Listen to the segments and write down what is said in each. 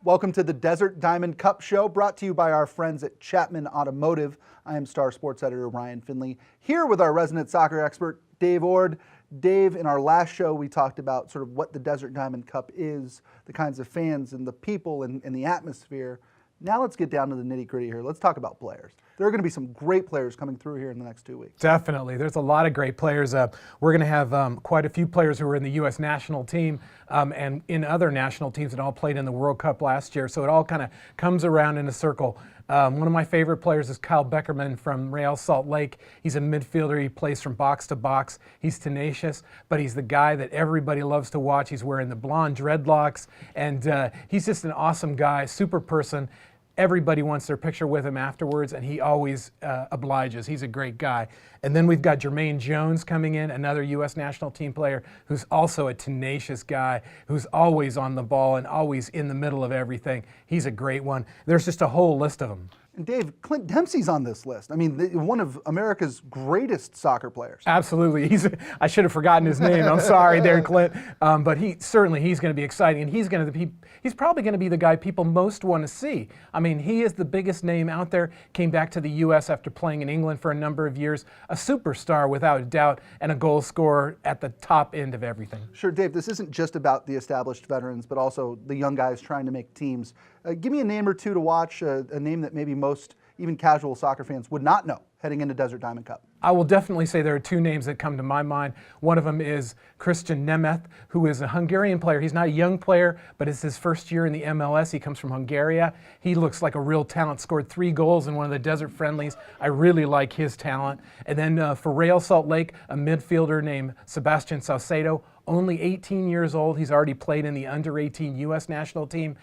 Welcome to the Desert Diamond Cup Show, brought to you by our friends at Chapman Automotive. I am Star Sports Editor Ryan Finley, here with our resident soccer expert, Dave Ord. Dave, in our last show, we talked about sort of what the Desert Diamond Cup is, the kinds of fans and the people and the atmosphere. Now let's get down to the nitty-gritty here. Let's talk about players. There are going to be some great players coming through here in the next 2 weeks. Definitely. There's a lot of great players. We're going to have quite a few players who are in the U.S. national team and in other national teams that all played in the World Cup last year. So it all kind of comes around in a circle. One of my favorite players is Kyle Beckerman from Real Salt Lake. He's a midfielder. He plays from box to box. He's tenacious, but he's the guy that everybody loves to watch. He's wearing the blonde dreadlocks, and he's just an awesome guy, super person. Everybody wants their picture with him afterwards, and he always obliges. He's a great guy. And then we've got Jermaine Jones coming in, another U.S. national team player who's also a tenacious guy, who's always on the ball and always in the middle of everything. He's a great one. There's just a whole list of them. And Dave, Clint Dempsey's on this list. I mean, one of America's greatest soccer players. Absolutely. I should have forgotten his name. I'm sorry there, Clint. But he's going to be exciting, and he's probably going to be the guy people most want to see. I mean, he is the biggest name out there, came back to the U.S. after playing in England for a number of years, a superstar without a doubt, and a goal scorer at the top end of everything. Sure, Dave, this isn't just about the established veterans, but also the young guys trying to make teams. Give me a name or two to watch, a name that maybe most even casual soccer fans would not know heading into Desert Diamond Cup. I will definitely say there are two names that come to my mind. One of them is Christian Nemeth, who is a Hungarian player. He's not a young player, but it's his first year in the MLS. He comes from Hungary. He looks like a real talent, scored 3 goals in one of the Desert Friendlies. I really like his talent. And then for Real Salt Lake, a midfielder named Sebastian Saucedo, only 18 years old. He's already played in the under-18 U.S. national team.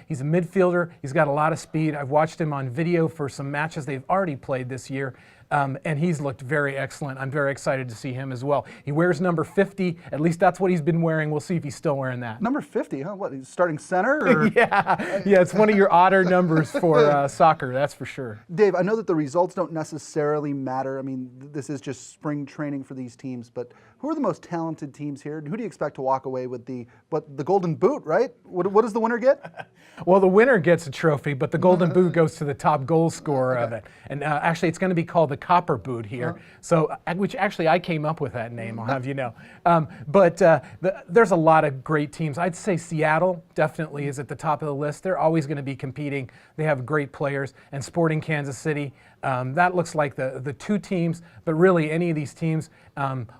He's a midfielder. He's got a lot of speed. I've watched him on video for some matches they've already played this year. And he's looked very excellent. I'm very excited to see him as well. He wears number 50. At least that's what he's been wearing. We'll see if he's still wearing that. Number 50, huh? What, he's starting center? Or? Yeah, it's one of your odder numbers for soccer, that's for sure. Dave, I know that the results don't necessarily matter. I mean, this is just spring training for these teams, but who are the most talented teams here? And who do you expect to walk away with the Golden Boot, right? What does the winner get? Well, the winner gets a trophy, but the Golden Boot goes to the top goal scorer of it. And actually, it's going to be called the Copper Boot here. So, which actually I came up with that name, I'll have you know. There's a lot of great teams. I'd say Seattle definitely is at the top of the list. They're always going to be competing. They have great players. And Sporting Kansas City, that looks like the two teams, but really any of these teams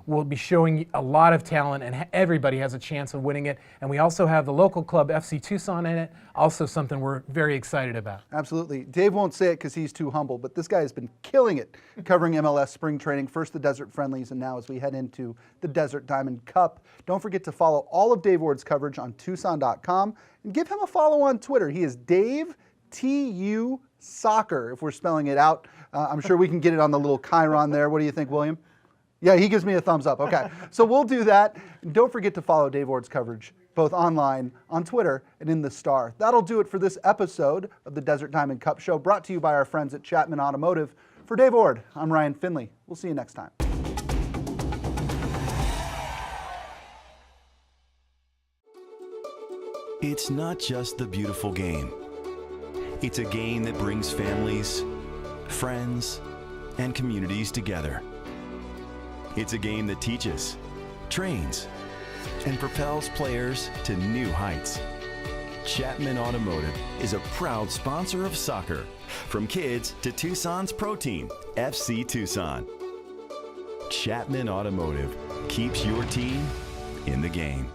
will be showing a lot of talent, and everybody has a chance of winning it. And we also have the local club, FC Tucson, in it, also something we're very excited about. Absolutely. Dave won't say it because he's too humble, but this guy has been killing it covering MLS spring training, first the Desert Friendlies, and now as we head into the Desert Diamond Cup. Don't forget to follow all of Dave Ord's coverage on Tucson.com and give him a follow on Twitter. He is Dave TU Soccer, if we're spelling it out. I'm sure we can get it on the little chyron there. What do you think, William? Yeah, he gives me a thumbs up. Okay, so we'll do that. Don't forget to follow Dave Ord's coverage, both online, on Twitter, and in the Star. That'll do it for this episode of the Desert Diamond Cup Show, brought to you by our friends at Chapman Automotive. For Dave Ord, I'm Ryan Finley. We'll see you next time. It's not just the beautiful game. It's a game that brings families, friends, and communities together. It's a game that teaches, trains, and propels players to new heights. Chapman Automotive is a proud sponsor of soccer, from kids to Tucson's pro team, FC Tucson. Chapman Automotive keeps your team in the game.